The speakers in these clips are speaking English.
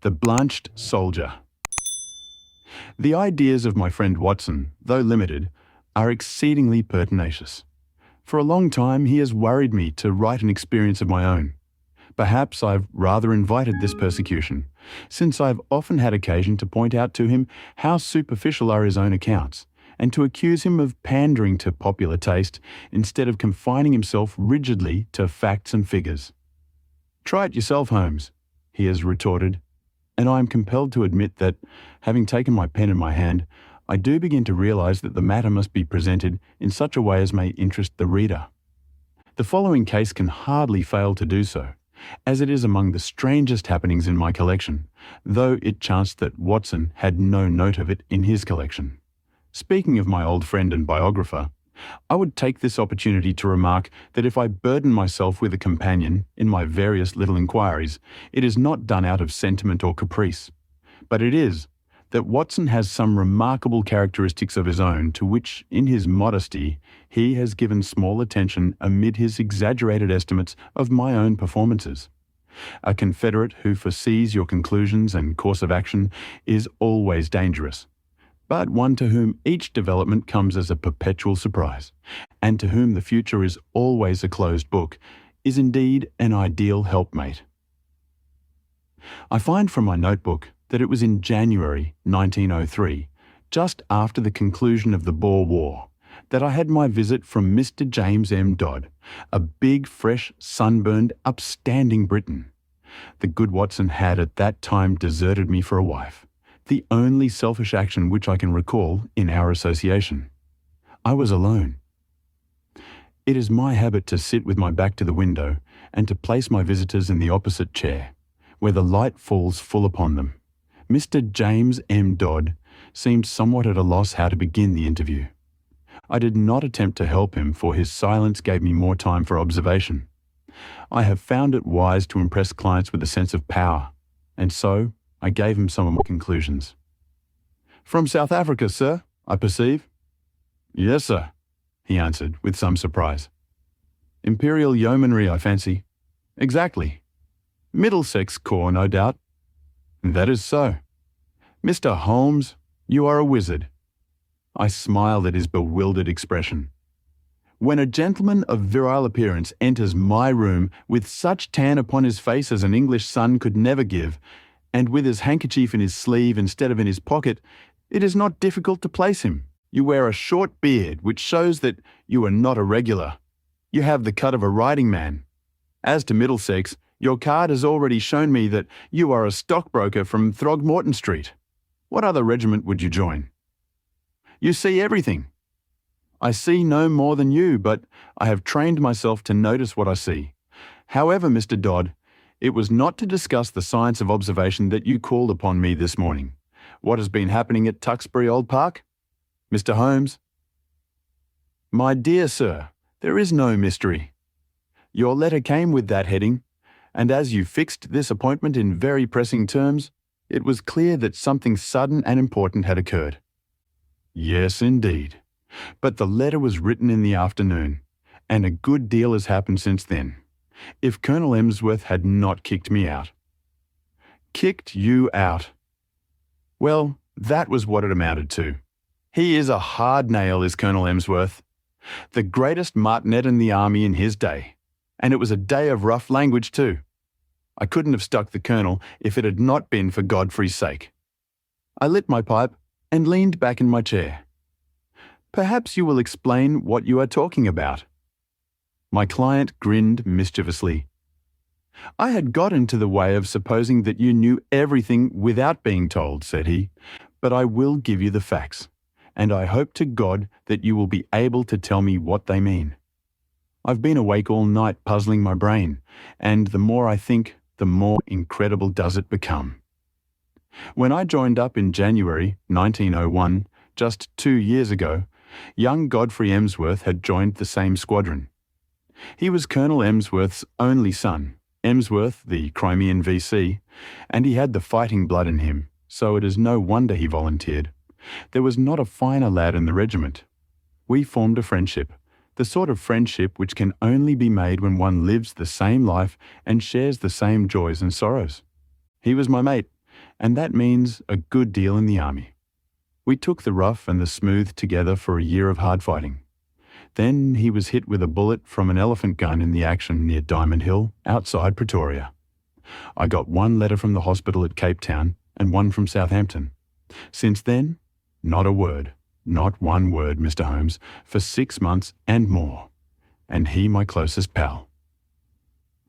The Blanched Soldier. The ideas of my friend Watson, though limited, are exceedingly pertinacious. For a long time he has worried me to write an experience of my own. Perhaps I've rather invited this persecution, since I've often had occasion to point out to him how superficial are his own accounts, and to accuse him of pandering to popular taste instead of confining himself rigidly to facts and figures. "Try it yourself, Holmes," he has retorted, and I am compelled to admit that, having taken my pen in my hand, I do begin to realize that the matter must be presented in such a way as may interest the reader. The following case can hardly fail to do so, as it is among the strangest happenings in my collection, though it chanced that Watson had no note of it in his collection. Speaking of my old friend and biographer, I would take this opportunity to remark that if I burden myself with a companion in my various little inquiries, it is not done out of sentiment or caprice, but it is that Watson has some remarkable characteristics of his own to which, in his modesty, he has given small attention amid his exaggerated estimates of my own performances. A confederate who foresees your conclusions and course of action is always dangerous, but one to whom each development comes as a perpetual surprise, and to whom the future is always a closed book, is indeed an ideal helpmate. I find from my notebook that it was in January 1903, just after the conclusion of the Boer War, that I had my visit from Mr. James M. Dodd, a big, fresh, sunburned, upstanding Briton. The good Watson had at that time deserted me for a wife, the only selfish action which I can recall in our association. I was alone. It is my habit to sit with my back to the window and to place my visitors in the opposite chair, where the light falls full upon them. Mr. James M. Dodd seemed somewhat at a loss how to begin the interview. I did not attempt to help him, for his silence gave me more time for observation. I have found it wise to impress clients with a sense of power, and so I gave him some of my conclusions. "From South Africa, sir, I perceive." "Yes, sir," he answered with some surprise. "Imperial Yeomanry, I fancy." "Exactly." "Middlesex Corps, no doubt." "That is so." "Mr. Holmes, you are a wizard." I smiled at his bewildered expression. "When a gentleman of virile appearance enters my room with such tan upon his face as an English sun could never give, and with his handkerchief in his sleeve instead of in his pocket, it is not difficult to place him. You wear a short beard, which shows that you are not a regular. You have the cut of a riding man. As to Middlesex, your card has already shown me that you are a stockbroker from Throgmorton Street. What other regiment would you join? You see everything." "I see no more than you, but I have trained myself to notice what I see. However, Mr. Dodd, it was not to discuss the science of observation that you called upon me this morning. What has been happening at Tuxbury Old Park? Mr. Holmes?" "My dear sir, there is no mystery. Your letter came with that heading, and as you fixed this appointment in very pressing terms, it was clear that something sudden and important had occurred." "Yes, indeed. But the letter was written in the afternoon, and a good deal has happened since then. If Colonel Emsworth had not kicked me out." "Kicked you out?" "Well, that was what it amounted to. He is a hard nail, is Colonel Emsworth. The greatest martinet in the army in his day. And it was a day of rough language too. I couldn't have stuck the colonel if it had not been for Godfrey's sake." I lit my pipe and leaned back in my chair. "Perhaps you will explain what you are talking about." My client grinned mischievously. "I had got into the way of supposing that you knew everything without being told," said he, "but I will give you the facts, and I hope to God that you will be able to tell me what they mean. I've been awake all night puzzling my brain, and the more I think, the more incredible does it become. When I joined up in January 1901, just 2 years ago, young Godfrey Emsworth had joined the same squadron. He was Colonel Emsworth's only son, Emsworth, the Crimean VC, and he had the fighting blood in him, so it is no wonder he volunteered. There was not a finer lad in the regiment. We formed a friendship, the sort of friendship which can only be made when one lives the same life and shares the same joys and sorrows. He was my mate, and that means a good deal in the army. We took the rough and the smooth together for a year of hard fighting. Then he was hit with a bullet from an elephant gun in the action near Diamond Hill, outside Pretoria. I got one letter from the hospital at Cape Town and one from Southampton. Since then, not a word, not one word, Mr. Holmes, for 6 months and more. And he my closest pal.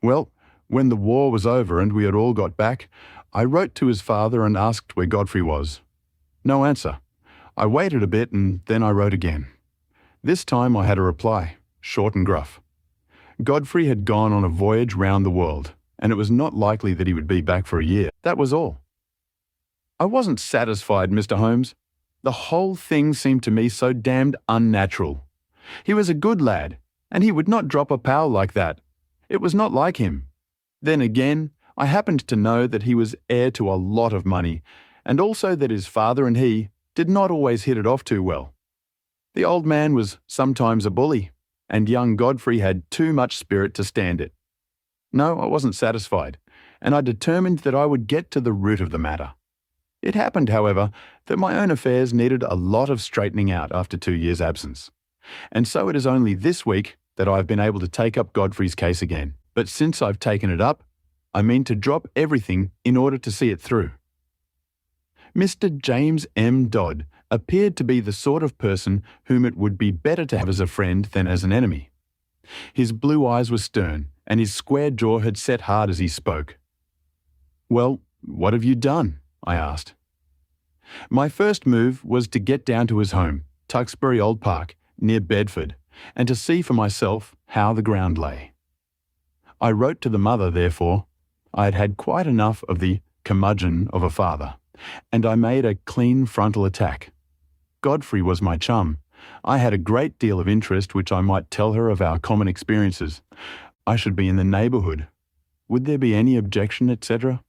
Well, when the war was over and we had all got back, I wrote to his father and asked where Godfrey was. No answer. I waited a bit and then I wrote again. This time I had a reply, short and gruff. Godfrey had gone on a voyage round the world, and it was not likely that he would be back for a year. That was all. I wasn't satisfied, Mr. Holmes. The whole thing seemed to me so damned unnatural. He was a good lad, and he would not drop a pal like that. It was not like him. Then again, I happened to know that he was heir to a lot of money, and also that his father and he did not always hit it off too well. The old man was sometimes a bully, and young Godfrey had too much spirit to stand it. No, I wasn't satisfied, and I determined that I would get to the root of the matter. It happened, however, that my own affairs needed a lot of straightening out after 2 years' absence. And so it is only this week that I have been able to take up Godfrey's case again. But since I've taken it up, I mean to drop everything in order to see it through. Mr. James M. Dodd appeared to be the sort of person whom it would be better to have as a friend than as an enemy. His blue eyes were stern, and his square jaw had set hard as he spoke. "Well, what have you done?" I asked. My first move was to get down to his home, Tewkesbury Old Park, near Bedford, and to see for myself how the ground lay. I wrote to the mother, therefore. I had had quite enough of the curmudgeon of a father, and I made a clean frontal attack. Godfrey was my chum. I had a great deal of interest which I might tell her of our common experiences. I should be in the neighbourhood. Would there be any objection, etc.?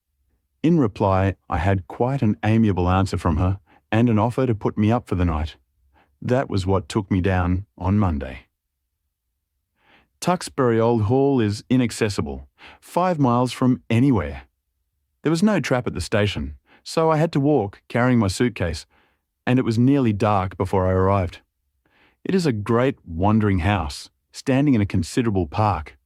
In reply, I had quite an amiable answer from her and an offer to put me up for the night. That was what took me down on Monday. Tewkesbury Old Hall is inaccessible, 5 miles from anywhere. There was no trap at the station, so I had to walk, carrying my suitcase, and it was nearly dark before I arrived. It is a great wandering house, standing in a considerable park.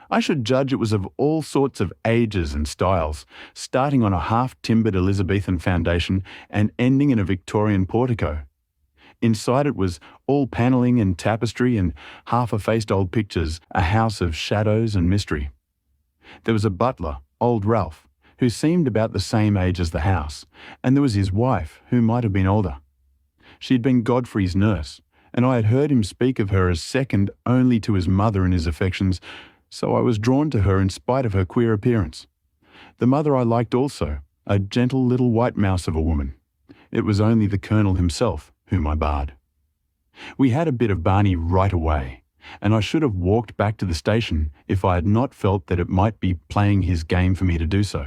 I should judge it was of all sorts of ages and styles, starting on a half-timbered Elizabethan foundation and ending in a Victorian portico. Inside it was all panelling and tapestry and half-effaced old pictures, a house of shadows and mystery. There was a butler, old Ralph, who seemed about the same age as the house, and there was his wife, who might have been older. She had been Godfrey's nurse, and I had heard him speak of her as second only to his mother in his affections, so I was drawn to her in spite of her queer appearance. The mother I liked also, a gentle little white mouse of a woman. It was only the Colonel himself whom I barred. We had a bit of Barney right away, and I should have walked back to the station if I had not felt that it might be playing his game for me to do so.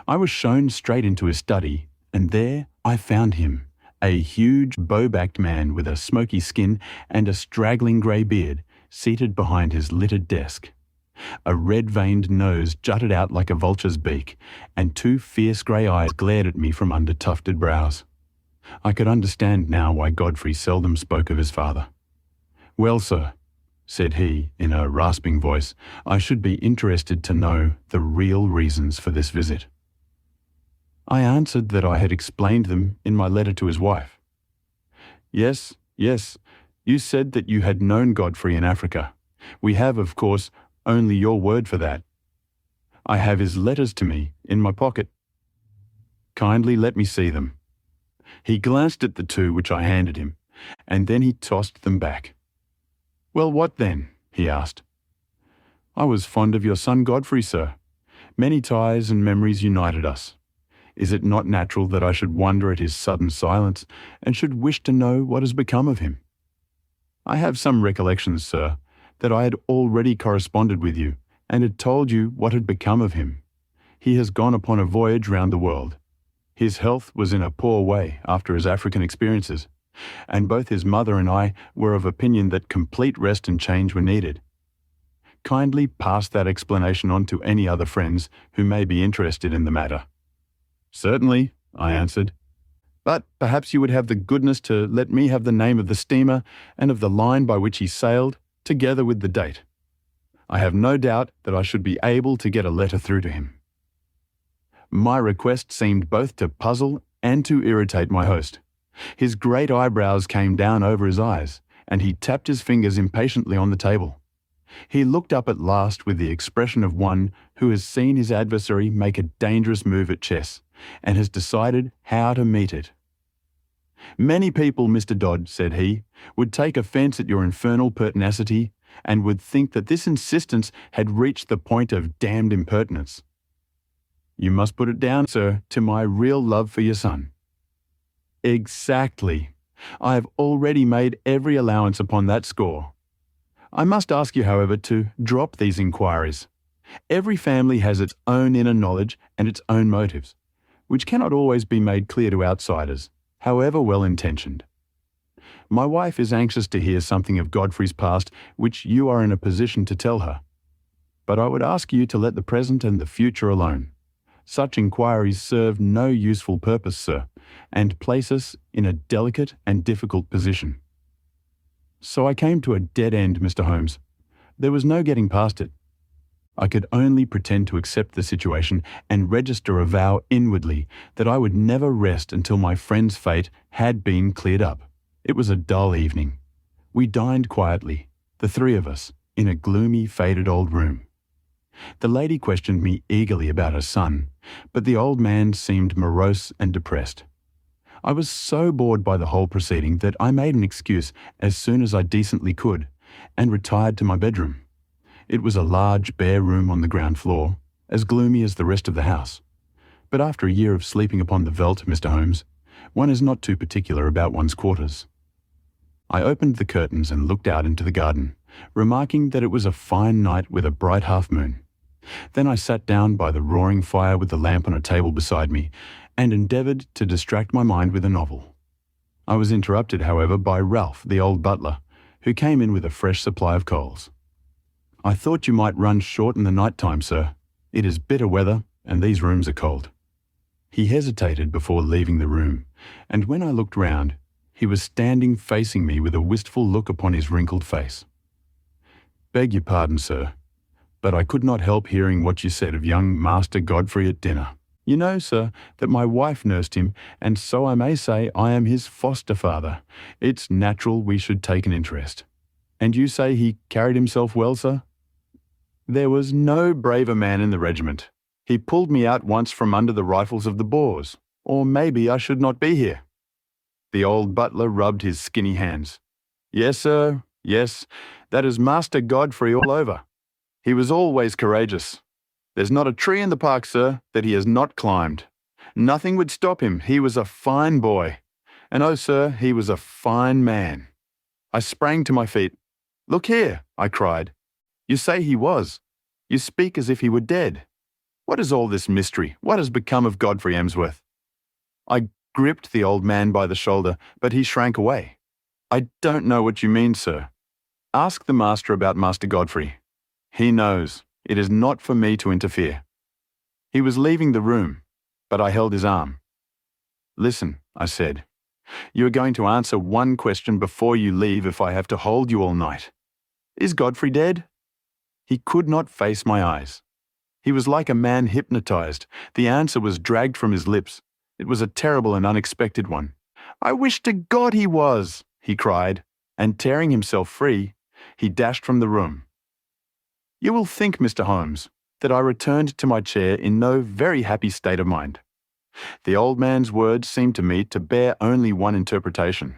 I was shown straight into his study, and there I found him, a huge bow-backed man with a smoky skin and a straggling grey beard, seated behind his littered desk. A red-veined nose jutted out like a vulture's beak, and 2 fierce grey eyes glared at me from under tufted brows. I could understand now why Godfrey seldom spoke of his father. "Well, sir," said he, in a rasping voice, "I should be interested to know the real reasons for this visit." I answered that I had explained them in my letter to his wife. Yes, you said that you had known Godfrey in Africa. We have, of course, only your word for that. I have his letters to me in my pocket. Kindly let me see them." He glanced at the 2 which I handed him, and then he tossed them back. "Well, what then?" he asked. "I was fond of your son Godfrey, sir. Many ties and memories united us. Is it not natural that I should wonder at his sudden silence, and should wish to know what has become of him? I have some recollections, sir, that I had already corresponded with you, and had told you what had become of him. He has gone upon a voyage round the world. His health was in a poor way after his African experiences, and both his mother and I were of opinion that complete rest and change were needed. Kindly pass that explanation on to any other friends who may be interested in the matter. Certainly, I answered. But perhaps you would have the goodness to let me have the name of the steamer and of the line by which he sailed, together with the date. I have no doubt that I should be able to get a letter through to him. My request seemed both to puzzle and to irritate my host. His great eyebrows came down over his eyes, and he tapped his fingers impatiently on the table. He looked up at last with the expression of one who has seen his adversary make a dangerous move at chess, and has decided how to meet it. "Many people, Mr. Dodd," said he, "would take offence at your infernal pertinacity, and would think that this insistence had reached the point of damned impertinence. You must put it down, sir, to my real love for your son." "Exactly. I have already made every allowance upon that score. I must ask you, however, to drop these inquiries. Every family has its own inner knowledge and its own motives, which cannot always be made clear to outsiders, however well-intentioned. My wife is anxious to hear something of Godfrey's past which you are in a position to tell her. But I would ask you to let the present and the future alone. Such inquiries serve no useful purpose, sir, and place us in a delicate and difficult position." So I came to a dead end, Mr. Holmes. There was no getting past it. I could only pretend to accept the situation and register a vow inwardly that I would never rest until my friend's fate had been cleared up. It was a dull evening. We dined quietly, the three of us, in a gloomy, faded old room. The lady questioned me eagerly about her son, but the old man seemed morose and depressed. I was so bored by the whole proceeding that I made an excuse as soon as I decently could, and retired to my bedroom. It was a large, bare room on the ground floor, as gloomy as the rest of the house. But after a year of sleeping upon the veldt, Mr. Holmes, one is not too particular about one's quarters. I opened the curtains and looked out into the garden, remarking that it was a fine night with a bright half-moon. Then I sat down by the roaring fire with the lamp on a table beside me, and endeavoured to distract my mind with a novel. I was interrupted, however, by Ralph, the old butler, who came in with a fresh supply of coals. "I thought you might run short in the night time, sir. It is bitter weather, and these rooms are cold." He hesitated before leaving the room, and when I looked round, he was standing facing me with a wistful look upon his wrinkled face. "Beg your pardon, sir, but I could not help hearing what you said of young Master Godfrey at dinner. You know, sir, that my wife nursed him, and so I may say I am his foster father. It's natural we should take an interest. And you say he carried himself well, sir?" "There was no braver man in the regiment. He pulled me out once from under the rifles of the Boers, or maybe I should not be here." The old butler rubbed his skinny hands. "Yes, sir, yes, that is Master Godfrey all over. He was always courageous. There's not a tree in the park, sir, that he has not climbed. Nothing would stop him. He was a fine boy. And oh, sir, he was a fine man." I sprang to my feet. "Look here," I cried. "You say he was. You speak as if he were dead. What is all this mystery? What has become of Godfrey Emsworth?" I gripped the old man by the shoulder, but he shrank away. "I don't know what you mean, sir. Ask the master about Master Godfrey. He knows. It is not for me to interfere." He was leaving the room, but I held his arm. "Listen," I said. "You are going to answer one question before you leave if I have to hold you all night. Is Godfrey dead?" He could not face my eyes. He was like a man hypnotized. The answer was dragged from his lips. It was a terrible and unexpected one. "I wish to God he was!" he cried, and tearing himself free, he dashed from the room. You will think, Mr. Holmes, that I returned to my chair in no very happy state of mind. The old man's words seemed to me to bear only one interpretation.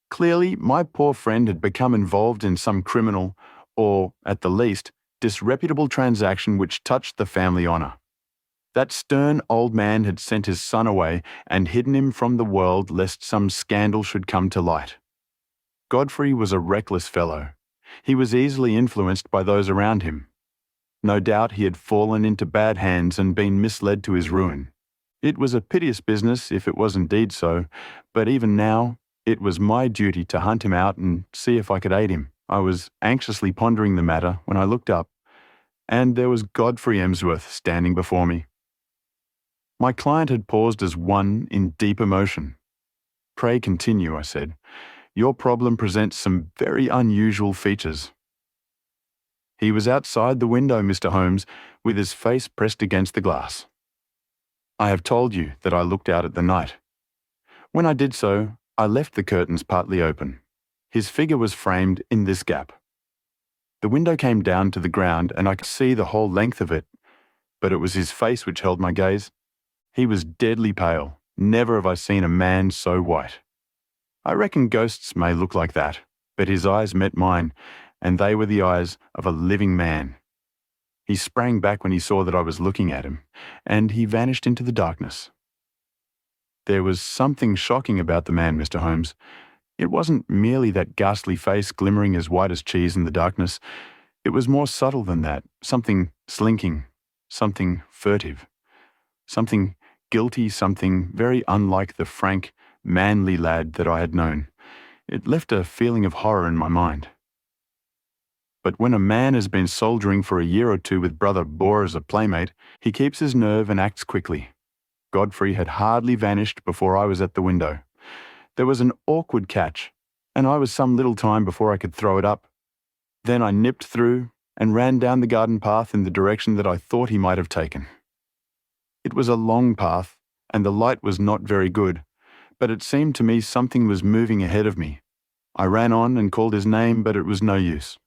Clearly, my poor friend had become involved in some criminal, or, at the least, disreputable transaction which touched the family honour. That stern old man had sent his son away and hidden him from the world lest some scandal should come to light. Godfrey was a reckless fellow. He was easily influenced by those around him. No doubt he had fallen into bad hands and been misled to his ruin. It was a piteous business if it was indeed so, but even now, it was my duty to hunt him out and see if I could aid him. I was anxiously pondering the matter when I looked up, and there was Godfrey Emsworth standing before me. My client had paused as one in deep emotion. "Pray continue," I said. "Your problem presents some very unusual features." He was outside the window, Mr. Holmes, with his face pressed against the glass. I have told you that I looked out at the night. When I did so, I left the curtains partly open. His figure was framed in this gap. The window came down to the ground and I could see the whole length of it, but it was his face which held my gaze. He was deadly pale. Never have I seen a man so white. I reckon ghosts may look like that, but his eyes met mine, and they were the eyes of a living man. He sprang back when he saw that I was looking at him, and he vanished into the darkness. There was something shocking about the man, Mr. Holmes. It wasn't merely that ghastly face glimmering as white as cheese in the darkness. It was more subtle than that, something slinking, something furtive, something guilty, something very unlike the frank, manly lad that I had known. It left a feeling of horror in my mind. But when a man has been soldiering for a year or two with Brother Boer as a playmate, he keeps his nerve and acts quickly. Godfrey had hardly vanished before I was at the window. There was an awkward catch, and I was some little time before I could throw it up. Then I nipped through and ran down the garden path in the direction that I thought he might have taken. It was a long path, and the light was not very good, but it seemed to me something was moving ahead of me. I ran on and called his name, but it was no use.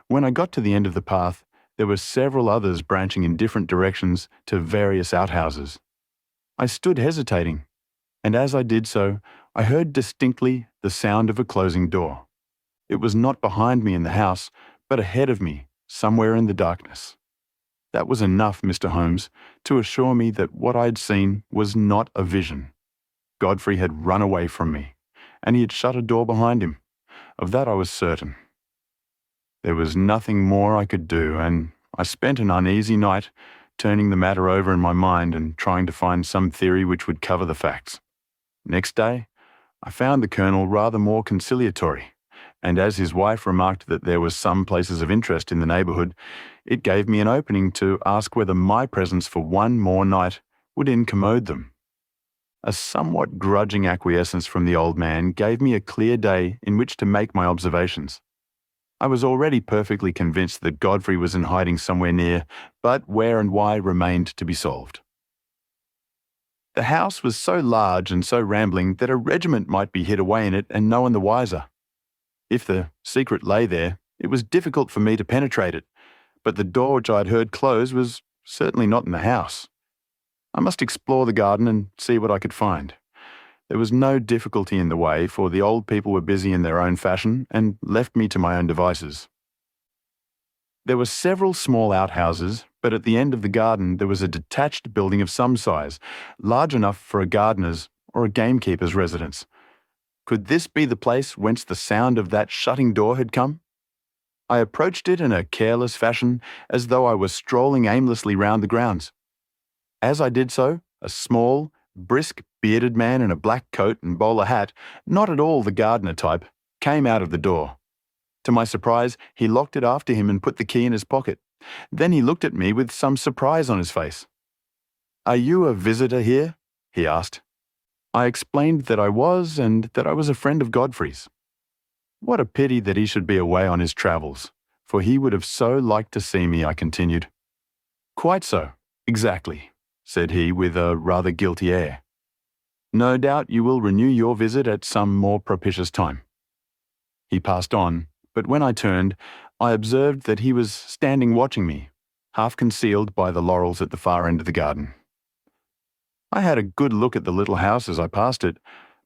When I got to the end of the path, there were several others branching in different directions to various outhouses. I stood hesitating, and as I did so, I heard distinctly the sound of a closing door. It was not behind me in the house, but ahead of me, somewhere in the darkness. That was enough, Mr. Holmes, to assure me that what I had seen was not a vision. Godfrey had run away from me, and he had shut a door behind him. Of that I was certain. There was nothing more I could do, and I spent an uneasy night turning the matter over in my mind and trying to find some theory which would cover the facts. Next day, I found the Colonel rather more conciliatory, and as his wife remarked that there were some places of interest in the neighbourhood, it gave me an opening to ask whether my presence for one more night would incommode them. A somewhat grudging acquiescence from the old man gave me a clear day in which to make my observations. I was already perfectly convinced that Godfrey was in hiding somewhere near, but where and why remained to be solved. The house was so large and so rambling that a regiment might be hid away in it and no one the wiser. If the secret lay there, it was difficult for me to penetrate it, but the door which I had heard close was certainly not in the house. I must explore the garden and see what I could find. There was no difficulty in the way, for the old people were busy in their own fashion and left me to my own devices. There were several small outhouses, but at the end of the garden there was a detached building of some size, large enough for a gardener's or a gamekeeper's residence. Could this be the place whence the sound of that shutting door had come? I approached it in a careless fashion, as though I were strolling aimlessly round the grounds. As I did so, a small, brisk, bearded man in a black coat and bowler hat, not at all the gardener type, came out of the door. To my surprise, he locked it after him and put the key in his pocket. Then he looked at me with some surprise on his face. "Are you a visitor here?" he asked. I explained that I was, and that I was a friend of Godfrey's. "What a pity that he should be away on his travels, for he would have so liked to see me," I continued. "Quite so, exactly," said he with a rather guilty air. "No doubt you will renew your visit at some more propitious time." He passed on, but when I turned, I observed that he was standing watching me, half concealed by the laurels at the far end of the garden. I had a good look at the little house as I passed it,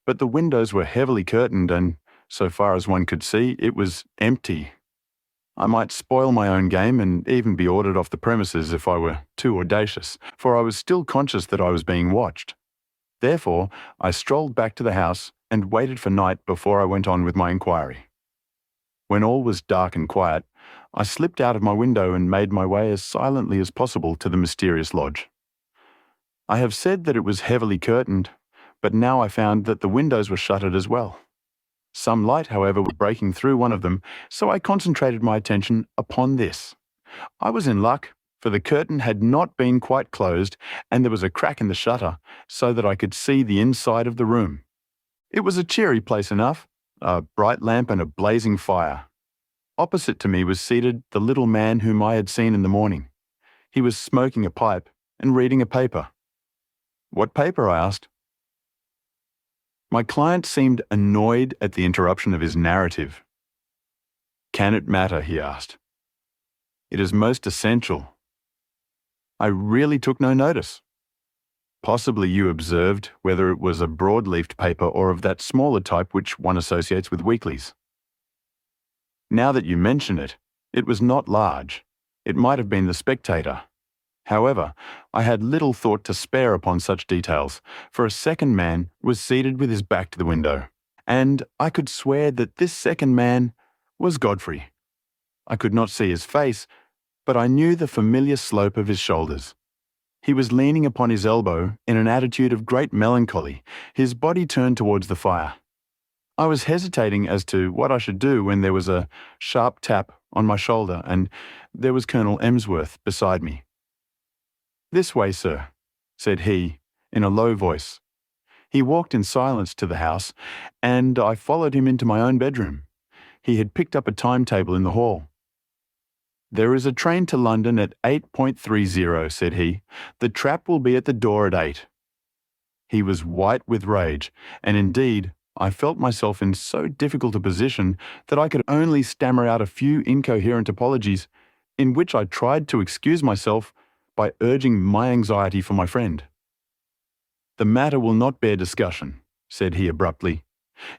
but the windows were heavily curtained and, so far as one could see, it was empty. I might spoil my own game and even be ordered off the premises if I were too audacious, for I was still conscious that I was being watched. Therefore, I strolled back to the house and waited for night before I went on with my inquiry. When all was dark and quiet, I slipped out of my window and made my way as silently as possible to the mysterious lodge. I have said that it was heavily curtained, but now I found that the windows were shuttered as well. Some light, however, was breaking through one of them, so I concentrated my attention upon this. I was in luck, for the curtain had not been quite closed and there was a crack in the shutter so that I could see the inside of the room. It was a cheery place enough, a bright lamp and a blazing fire. Opposite to me was seated the little man whom I had seen in the morning. He was smoking a pipe and reading a paper. "What paper?" I asked. My client seemed annoyed at the interruption of his narrative. "Can it matter?" he asked. "It is most essential." I really took no notice. "Possibly you observed whether it was a broad-leafed paper or of that smaller type which one associates with weeklies." "Now that you mention it, it was not large. It might have been the Spectator." However, I had little thought to spare upon such details, for a second man was seated with his back to the window, and I could swear that this second man was Godfrey. I could not see his face, but I knew the familiar slope of his shoulders. He was leaning upon his elbow in an attitude of great melancholy, his body turned towards the fire. I was hesitating as to what I should do when there was a sharp tap on my shoulder and there was Colonel Emsworth beside me. "This way, sir," said he, in a low voice. He walked in silence to the house, and I followed him into my own bedroom. He had picked up a timetable in the hall. "There is a train to London at 8:30, said he. "The trap will be at the door at 8. He was white with rage, and indeed, I felt myself in so difficult a position that I could only stammer out a few incoherent apologies, in which I tried to excuse myself by urging my anxiety for my friend. "The matter will not bear discussion," said he abruptly.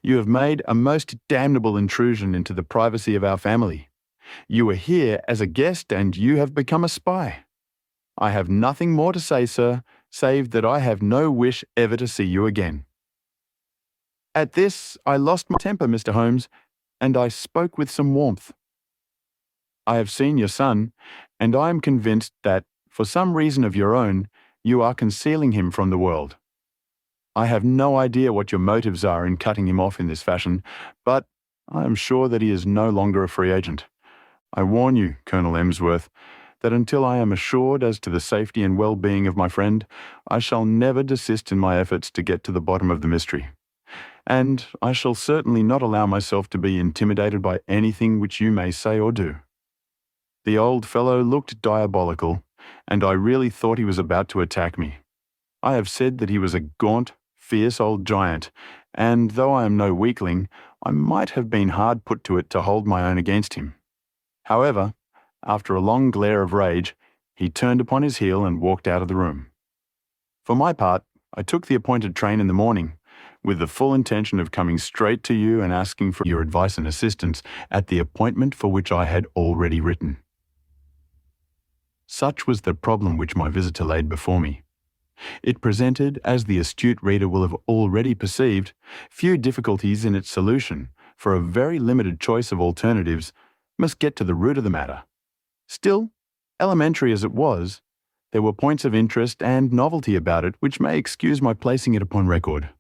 "You have made a most damnable intrusion into the privacy of our family. You were here as a guest and you have become a spy. I have nothing more to say, sir, save that I have no wish ever to see you again." At this, I lost my temper, Mr. Holmes, and I spoke with some warmth. "I have seen your son, and I am convinced that, for some reason of your own, you are concealing him from the world. I have no idea what your motives are in cutting him off in this fashion, but I am sure that he is no longer a free agent. I warn you, Colonel Emsworth, that until I am assured as to the safety and well-being of my friend, I shall never desist in my efforts to get to the bottom of the mystery. And I shall certainly not allow myself to be intimidated by anything which you may say or do." The old fellow looked diabolical, and I really thought he was about to attack me. I have said that he was a gaunt, fierce old giant, and though I am no weakling, I might have been hard put to it to hold my own against him. However, after a long glare of rage, he turned upon his heel and walked out of the room. For my part, I took the appointed train in the morning, with the full intention of coming straight to you and asking for your advice and assistance at the appointment for which I had already written. Such was the problem which my visitor laid before me. It presented, as the astute reader will have already perceived, few difficulties in its solution, for a very limited choice of alternatives must get to the root of the matter. Still, elementary as it was, there were points of interest and novelty about it which may excuse my placing it upon record.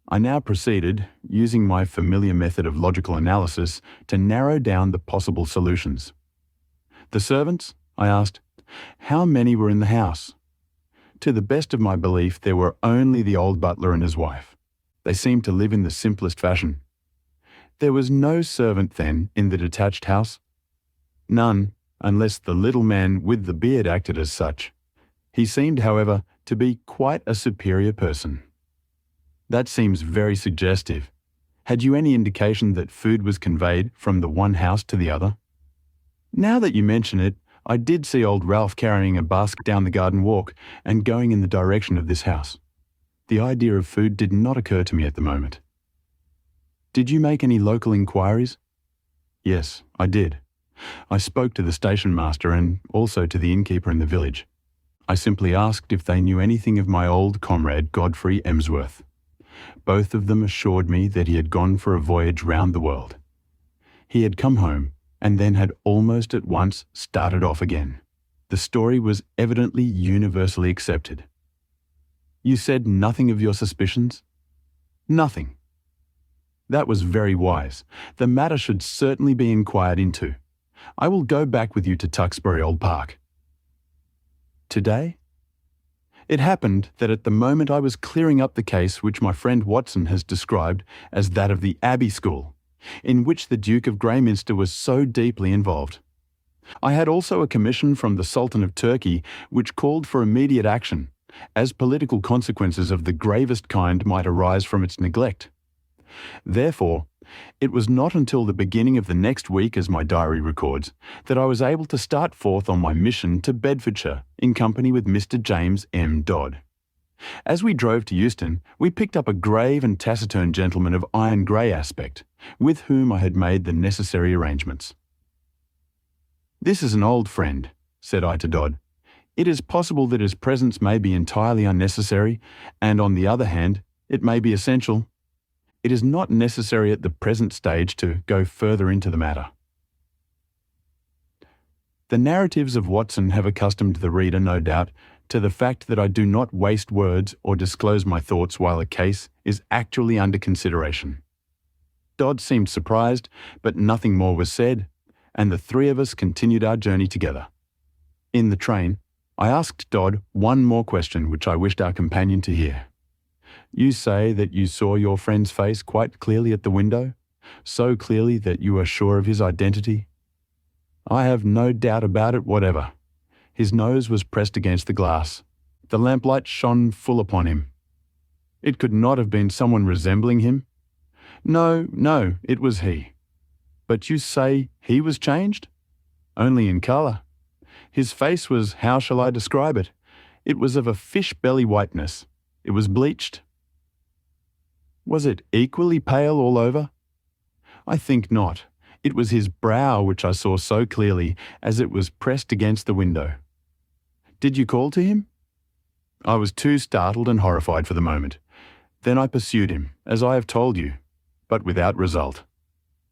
I now proceeded, using my familiar method of logical analysis, to narrow down the possible solutions. "The servants?" I asked. "How many were in the house?" To the best of my belief, there were only the old butler and his wife. They seemed to live in the simplest fashion. There was no servant, then, in the detached house? None, unless the little man with the beard acted as such. He seemed, however, to be quite a superior person. That seems very suggestive. Had you any indication that food was conveyed from the one house to the other? Now that you mention it, I did see old Ralph carrying a basket down the garden walk and going in the direction of this house. The idea of food did not occur to me at the moment. Did you make any local inquiries? Yes, I did. I spoke to the station master and also to the innkeeper in the village. I simply asked if they knew anything of my old comrade Godfrey Emsworth. Both of them assured me that he had gone for a voyage round the world. He had come home and then had almost at once started off again. The story was evidently universally accepted. You said nothing of your suspicions? Nothing. That was very wise. The matter should certainly be inquired into. I will go back with you to Tuxbury Old Park. Today? It happened that at the moment I was clearing up the case which my friend Watson has described as that of the Abbey School, in which the Duke of Greyminster was so deeply involved. I had also a commission from the Sultan of Turkey which called for immediate action, as political consequences of the gravest kind might arise from its neglect. Therefore, it was not until the beginning of the next week, as my diary records, that I was able to start forth on my mission to Bedfordshire in company with Mr. James M. Dodd. As we drove to Euston, we picked up a grave and taciturn gentleman of iron grey aspect, with whom I had made the necessary arrangements. "This is an old friend," said I to Dodd. "It is possible that his presence may be entirely unnecessary, and on the other hand, it may be essential. It is not necessary at the present stage to go further into the matter." The narratives of Watson have accustomed the reader, no doubt, to the fact that I do not waste words or disclose my thoughts while a case is actually under consideration. Dodd seemed surprised, but nothing more was said, and the three of us continued our journey together. In the train, I asked Dodd one more question which I wished our companion to hear. "You say that you saw your friend's face quite clearly at the window, so clearly that you are sure of his identity?" "I have no doubt about it whatever. His nose was pressed against the glass. The lamplight shone full upon him." "It could not have been someone resembling him?" No, it was he." "But you say he was changed?" "Only in colour. His face was, how shall I describe it? It was of a fish-belly whiteness. It was bleached." "Was it equally pale all over?" "I think not. It was his brow which I saw so clearly, as it was pressed against the window." "Did you call to him?" "I was too startled and horrified for the moment. Then I pursued him, as I have told you, but without result.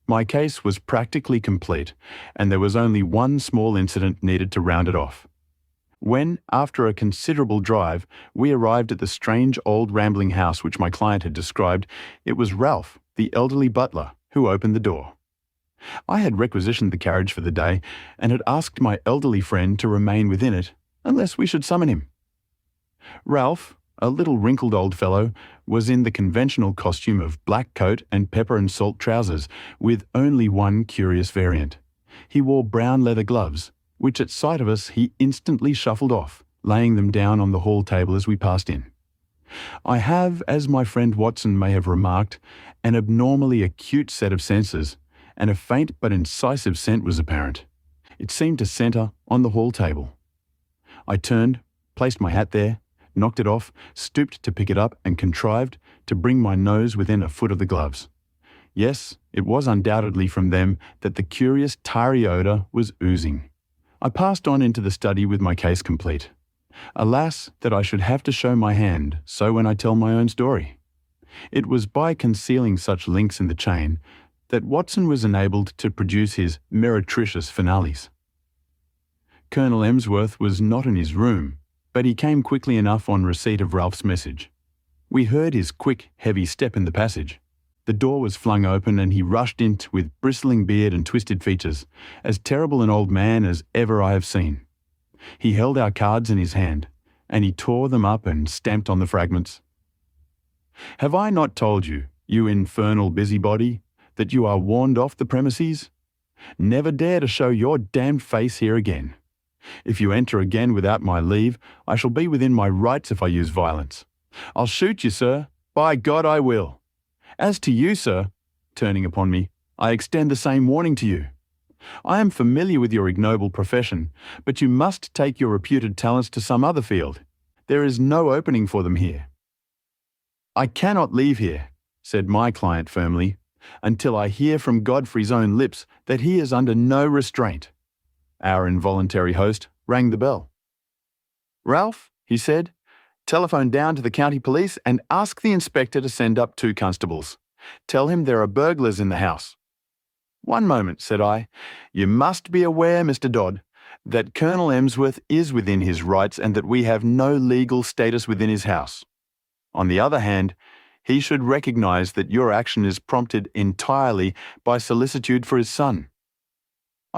My case was practically complete, and there was only one small incident needed to round it off. When, after a considerable drive, we arrived at the strange old rambling house which my client had described, it was Ralph, the elderly butler, who opened the door. I had requisitioned the carriage for the day, and had asked my elderly friend to remain within it, unless we should summon him. Ralph, a little wrinkled old fellow, was in the conventional costume of black coat and pepper and salt trousers, with only one curious variant. He wore brown leather gloves, which at sight of us he instantly shuffled off, laying them down on the hall table as we passed in. I have, as my friend Watson may have remarked, an abnormally acute set of senses, and a faint but incisive scent was apparent. It seemed to centre on the hall table. I turned, placed my hat there, knocked it off, stooped to pick it up, and contrived to bring my nose within a foot of the gloves. Yes, it was undoubtedly from them that the curious tarry odour was oozing. I passed on into the study with my case complete. Alas, that I should have to show my hand, so when I tell my own story. It was by concealing such links in the chain that Watson was enabled to produce his meretricious finales. Colonel Emsworth was not in his room, but he came quickly enough on receipt of Ralph's message. We heard his quick, heavy step in the passage. The door was flung open and he rushed in with bristling beard and twisted features, as terrible an old man as ever I have seen. He held our cards in his hand, and he tore them up and stamped on the fragments. "Have I not told you, you infernal busybody, that you are warned off the premises? Never dare to show your damned face here again. If you enter again without my leave, I shall be within my rights if I use violence. I'll shoot you, sir. By God, I will. As to you, sir," turning upon me, "I extend the same warning to you. I am familiar with your ignoble profession, but you must take your reputed talents to some other field. There is no opening for them here." "I cannot leave here," said my client firmly, "until I hear from Godfrey's own lips that he is under no restraint." Our involuntary host rang the bell. "Ralph," he said, "telephone down to the county police and ask the inspector to send up 2 constables. Tell him there are burglars in the house." "One moment," said I. "You must be aware, Mr. Dodd, that Colonel Emsworth is within his rights and that we have no legal status within his house. On the other hand, he should recognise that your action is prompted entirely by solicitude for his son."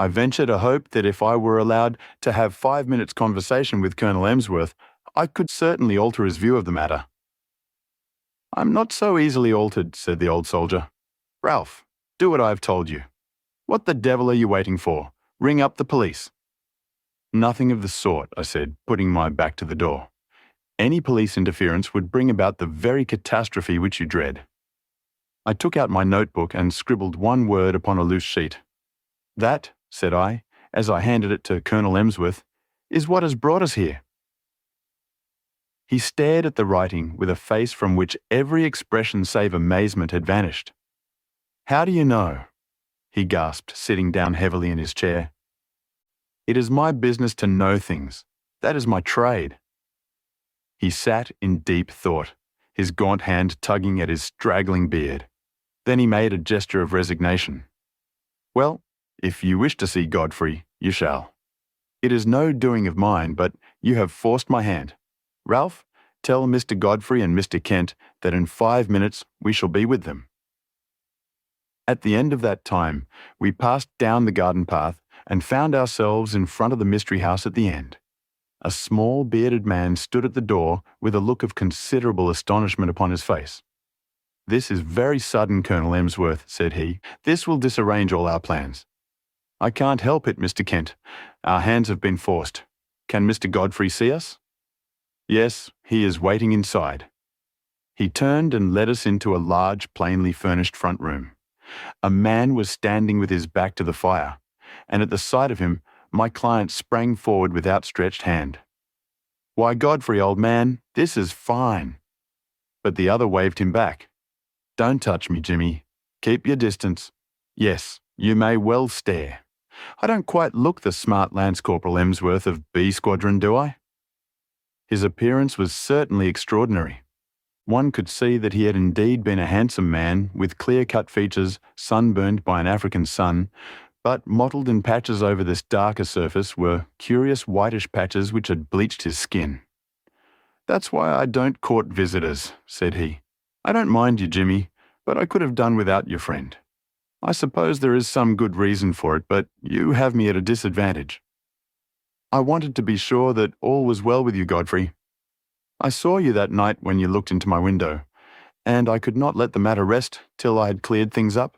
I venture to hope that if I were allowed to have 5 minutes conversation with Colonel Emsworth, I could certainly alter his view of the matter. I'm not so easily altered, said the old soldier. Ralph, do what I have told you. What the devil are you waiting for? Ring up the police. Nothing of the sort, I said, putting my back to the door. Any police interference would bring about the very catastrophe which you dread. I took out my notebook and scribbled one word upon a loose sheet. That, said I, as I handed it to Colonel Emsworth, is what has brought us here. He stared at the writing with a face from which every expression save amazement had vanished. How do you know? He gasped, sitting down heavily in his chair. It is my business to know things. That is my trade. He sat in deep thought, his gaunt hand tugging at his straggling beard. Then he made a gesture of resignation. Well, if you wish to see Godfrey, you shall. It is no doing of mine, but you have forced my hand. Ralph, tell Mr. Godfrey and Mr. Kent that in 5 minutes we shall be with them. At the end of that time, we passed down the garden path and found ourselves in front of the mystery house at the end. A small bearded man stood at the door with a look of considerable astonishment upon his face. This is very sudden, Colonel Emsworth, said he. This will disarrange all our plans. I can't help it, Mr. Kent. Our hands have been forced. Can Mr. Godfrey see us? Yes, he is waiting inside. He turned and led us into a large, plainly furnished front room. A man was standing with his back to the fire, and at the sight of him, my client sprang forward with outstretched hand. Why, Godfrey, old man, this is fine. But the other waved him back. Don't touch me, Jimmy. Keep your distance. Yes, you may well stare. I don't quite look the smart Lance Corporal Emsworth of B Squadron, do I? His appearance was certainly extraordinary. One could see that he had indeed been a handsome man with clear-cut features, sunburned by an African sun, but mottled in patches over this darker surface were curious whitish patches which had bleached his skin. That's why I don't court visitors, said he. I don't mind you, Jimmy, but I could have done without your friend. I suppose there is some good reason for it, but you have me at a disadvantage. I wanted to be sure that all was well with you, Godfrey. I saw you that night when you looked into my window, and I could not let the matter rest till I had cleared things up.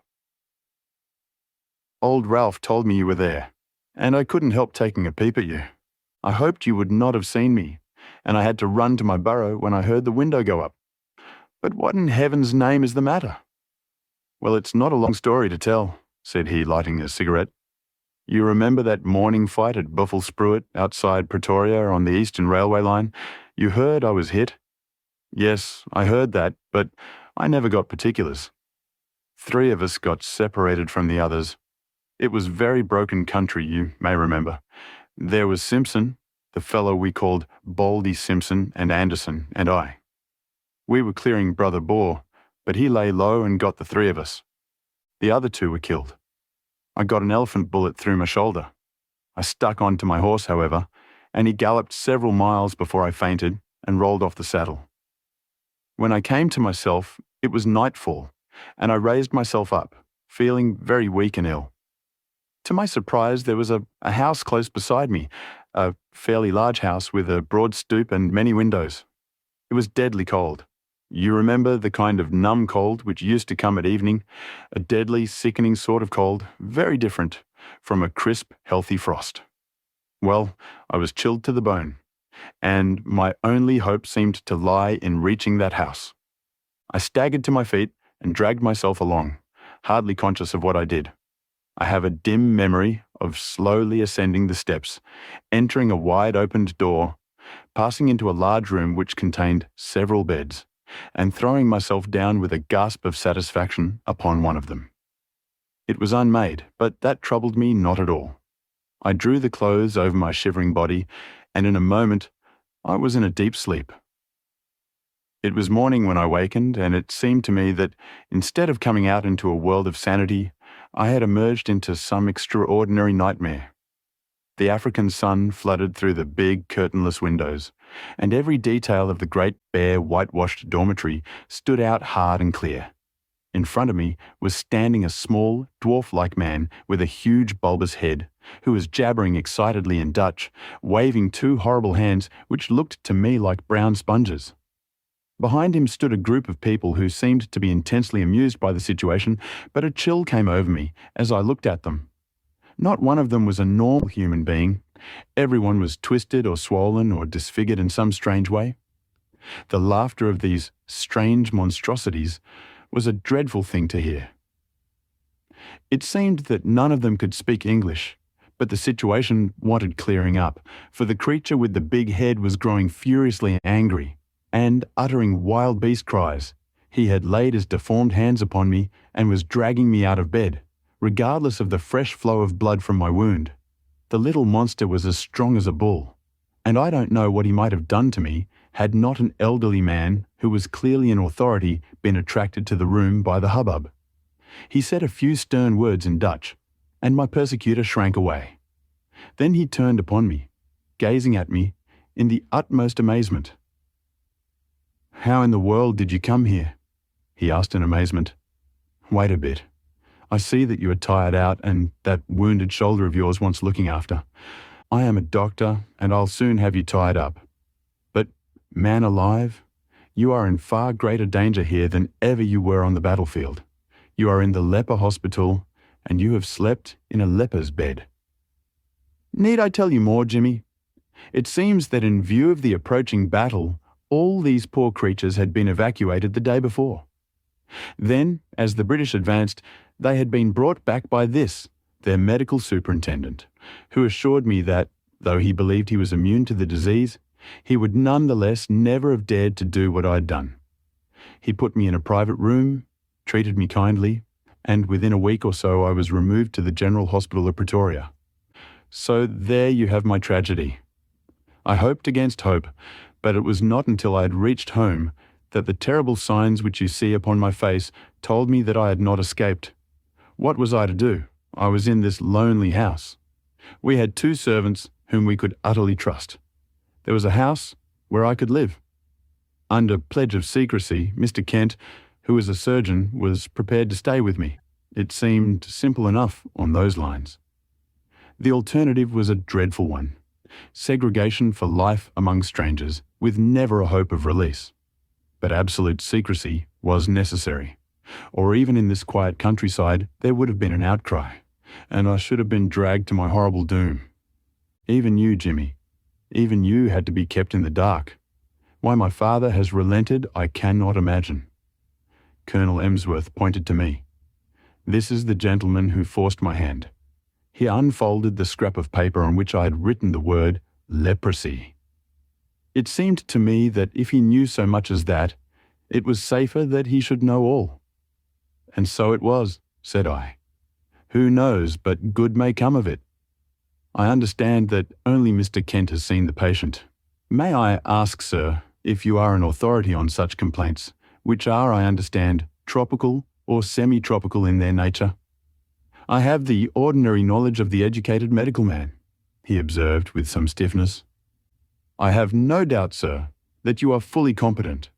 Old Ralph told me you were there, and I couldn't help taking a peep at you. I hoped you would not have seen me, and I had to run to my burrow when I heard the window go up. But what in heaven's name is the matter? Well, it's not a long story to tell, said he, lighting a cigarette. You remember that morning fight at Buffelsproet outside Pretoria on the Eastern Railway line? You heard I was hit? Yes, I heard that, but I never got particulars. 3 of us got separated from the others. It was very broken country, you may remember. There was Simpson, the fellow we called Baldy Simpson, and Anderson, and I. We were clearing Brother Boer, but he lay low and got the 3 of us. The other 2 were killed. I got an elephant bullet through my shoulder. I stuck onto my horse, however, and he galloped several miles before I fainted and rolled off the saddle. When I came to myself, it was nightfall, and I raised myself up, feeling very weak and ill. To my surprise, there was a house close beside me, a fairly large house with a broad stoop and many windows. It was deadly cold. You remember the kind of numb cold which used to come at evening, a deadly, sickening sort of cold, very different from a crisp, healthy frost. Well, I was chilled to the bone, and my only hope seemed to lie in reaching that house. I staggered to my feet and dragged myself along, hardly conscious of what I did. I have a dim memory of slowly ascending the steps, entering a wide-opened door, passing into a large room which contained several beds, and throwing myself down with a gasp of satisfaction upon one of them. It was unmade, but that troubled me not at all. I drew the clothes over my shivering body, and in a moment I was in a deep sleep. It was morning when I wakened, and it seemed to me that instead of coming out into a world of sanity, I had emerged into some extraordinary nightmare. The African sun flooded through the big curtainless windows, and every detail of the great bare whitewashed dormitory stood out hard and clear. In front of me was standing a small, dwarf-like man with a huge bulbous head, who was jabbering excitedly in Dutch, waving two horrible hands which looked to me like brown sponges. Behind him stood a group of people who seemed to be intensely amused by the situation, but a chill came over me as I looked at them. Not one of them was a normal human being. Everyone was twisted or swollen or disfigured in some strange way. The laughter of these strange monstrosities was a dreadful thing to hear. It seemed that none of them could speak English, but the situation wanted clearing up, for the creature with the big head was growing furiously angry, and, uttering wild beast cries, he had laid his deformed hands upon me and was dragging me out of bed, regardless of the fresh flow of blood from my wound. The little monster was as strong as a bull, and I don't know what he might have done to me had not an elderly man, who was clearly in authority, been attracted to the room by the hubbub. He said a few stern words in Dutch, and my persecutor shrank away. Then he turned upon me, gazing at me in the utmost amazement. "How in the world did you come here?" he asked in amazement. "Wait a bit. I see that you are tired out and that wounded shoulder of yours wants looking after. I am a doctor and I'll soon have you tied up. But, man alive, you are in far greater danger here than ever you were on the battlefield. You are in the leper hospital and you have slept in a leper's bed." Need I tell you more, Jimmy? It seems that in view of the approaching battle, all these poor creatures had been evacuated the day before. Then, as the British advanced, they had been brought back by this, their medical superintendent, who assured me that, though he believed he was immune to the disease, he would nonetheless never have dared to do what I had done. He put me in a private room, treated me kindly, and within a week or so I was removed to the General Hospital of Pretoria. So there you have my tragedy. I hoped against hope, but it was not until I had reached home that the terrible signs which you see upon my face told me that I had not escaped. What was I to do? I was in this lonely house. We had 2 servants whom we could utterly trust. There was a house where I could live. Under pledge of secrecy, Mr. Kent, who was a surgeon, was prepared to stay with me. It seemed simple enough on those lines. The alternative was a dreadful one. Segregation for life among strangers, with never a hope of release. But absolute secrecy was necessary, or even in this quiet countryside there would have been an outcry, and I should have been dragged to my horrible doom. Even you, Jimmy, even you had to be kept in the dark. Why my father has relented, I cannot imagine. Colonel Emsworth pointed to me. This is the gentleman who forced my hand. He unfolded the scrap of paper on which I had written the word leprosy. It seemed to me that if he knew so much as that, it was safer that he should know all. And so it was, said I. Who knows but good may come of it? I understand that only Mr. Kent has seen the patient. May I ask, sir, if you are an authority on such complaints, which are, I understand, tropical or semi-tropical in their nature? I have the ordinary knowledge of the educated medical man, he observed with some stiffness. I have no doubt, sir, that you are fully competent,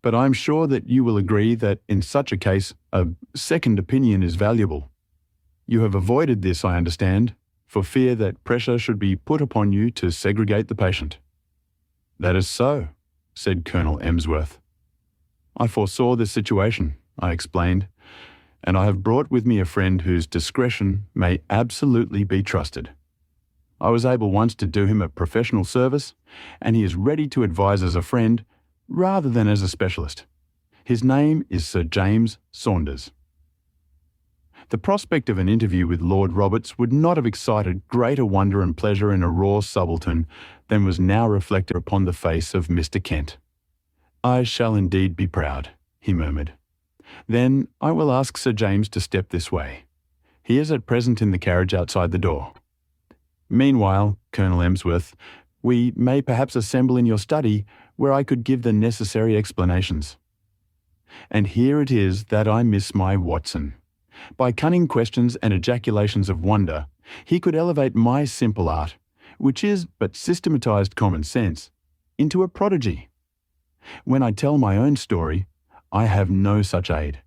but I am sure that you will agree that in such a case a second opinion is valuable. You have avoided this, I understand, for fear that pressure should be put upon you to segregate the patient. That is so, said Colonel Emsworth. I foresaw this situation, I explained, and I have brought with me a friend whose discretion may absolutely be trusted. I was able once to do him a professional service, and he is ready to advise as a friend rather than as a specialist. His name is Sir James Saunders. The prospect of an interview with Lord Roberts would not have excited greater wonder and pleasure in a raw subaltern than was now reflected upon the face of Mr. Kent. I shall indeed be proud, he murmured. Then I will ask Sir James to step this way. He is at present in the carriage outside the door. Meanwhile, Colonel Emsworth, we may perhaps assemble in your study where I could give the necessary explanations. And here it is that I miss my Watson. By cunning questions and ejaculations of wonder, he could elevate my simple art, which is but systematized common sense, into a prodigy. When I tell my own story, I have no such aid.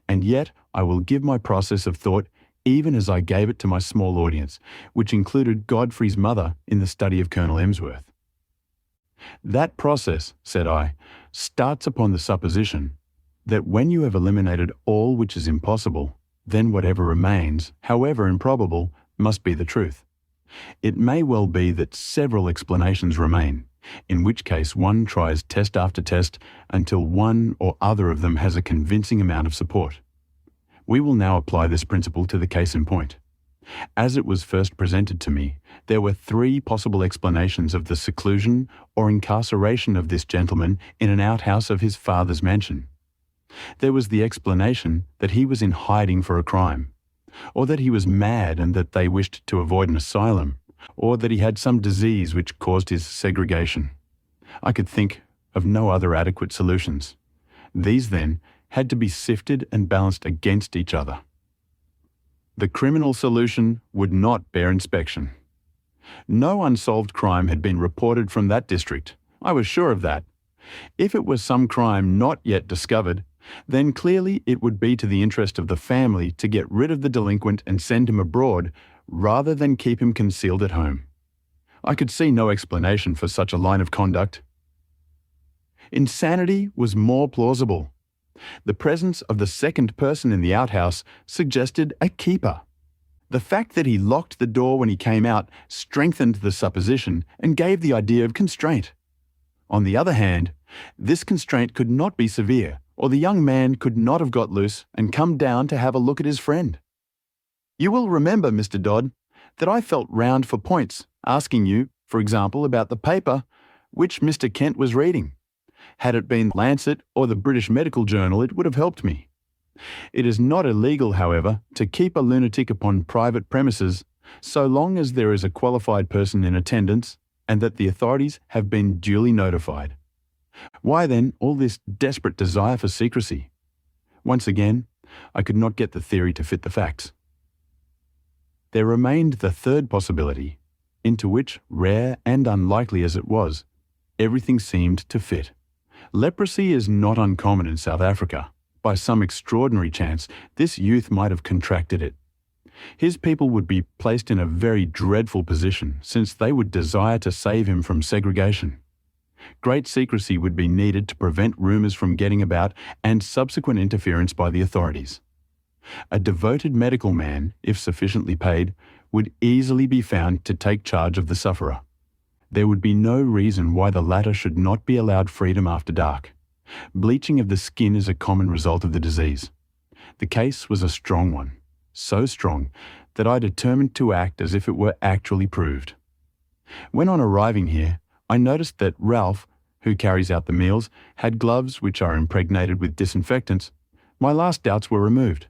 And yet I will give my process of thought even as I gave it to my small audience, which included Godfrey's mother in the study of Colonel Emsworth. That process, said I, starts upon the supposition that when you have eliminated all which is impossible, then whatever remains, however improbable, must be the truth. It may well be that several explanations remain, in which case one tries test after test until one or other of them has a convincing amount of support. We will now apply this principle to the case in point. As it was first presented to me, there were 3 possible explanations of the seclusion or incarceration of this gentleman in an outhouse of his father's mansion. There was the explanation that he was in hiding for a crime, or that he was mad and that they wished to avoid an asylum, or that he had some disease which caused his segregation. I could think of no other adequate solutions. These, then, had to be sifted and balanced against each other. The criminal solution would not bear inspection. No unsolved crime had been reported from that district. I was sure of that. If it was some crime not yet discovered, then clearly it would be to the interest of the family to get rid of the delinquent and send him abroad rather than keep him concealed at home. I could see no explanation for such a line of conduct. Insanity was more plausible. The presence of the second person in the outhouse suggested a keeper. The fact that he locked the door when he came out strengthened the supposition and gave the idea of constraint. On the other hand, this constraint could not be severe, or the young man could not have got loose and come down to have a look at his friend. You will remember, Mr. Dodd, that I felt round for points, asking you, for example, about the paper which Mr. Kent was reading. Had it been Lancet or the British Medical Journal, it would have helped me. It is not illegal, however, to keep a lunatic upon private premises so long as there is a qualified person in attendance and that the authorities have been duly notified. Why then all this desperate desire for secrecy? Once again, I could not get the theory to fit the facts. There remained the third possibility, into which, rare and unlikely as it was, everything seemed to fit. Leprosy is not uncommon in South Africa. By some extraordinary chance, this youth might have contracted it. His people would be placed in a very dreadful position, since they would desire to save him from segregation. Great secrecy would be needed to prevent rumours from getting about and subsequent interference by the authorities. A devoted medical man, if sufficiently paid, would easily be found to take charge of the sufferer. There would be no reason why the latter should not be allowed freedom after dark. Bleaching of the skin is a common result of the disease. The case was a strong one, so strong that I determined to act as if it were actually proved. When on arriving here, I noticed that Ralph, who carries out the meals, had gloves which are impregnated with disinfectants. My last doubts were removed.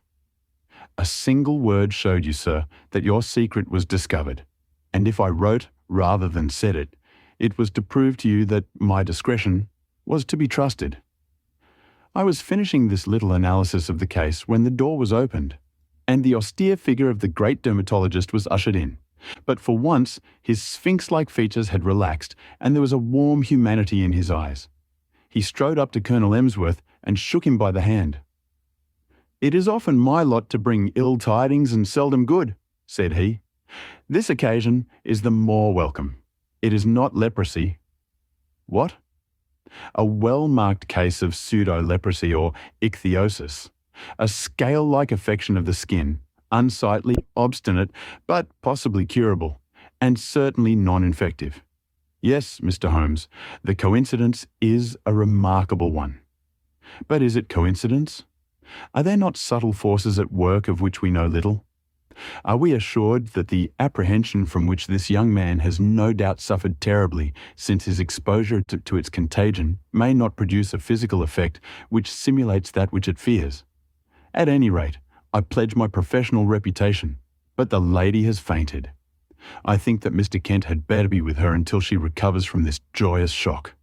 A single word showed you, sir, that your secret was discovered, and if I wrote rather than said it, it was to prove to you that my discretion was to be trusted. I was finishing this little analysis of the case when the door was opened, and the austere figure of the great dermatologist was ushered in. But for once, his sphinx-like features had relaxed, and there was a warm humanity in his eyes. He strode up to Colonel Emsworth and shook him by the hand. "It is often my lot to bring ill tidings and seldom good," said he. "This occasion is the more welcome. It is not leprosy." "What?" "A well-marked case of pseudo-leprosy or ichthyosis, a scale-like affection of the skin, unsightly, obstinate, but possibly curable, and certainly non-infective. Yes, Mr. Holmes, the coincidence is a remarkable one. But is it coincidence? Are there not subtle forces at work of which we know little? Are we assured that the apprehension from which this young man has no doubt suffered terribly since his exposure to its contagion may not produce a physical effect which simulates that which it fears? At any rate, I pledge my professional reputation, but the lady has fainted. I think that Mr. Kent had better be with her until she recovers from this joyous shock."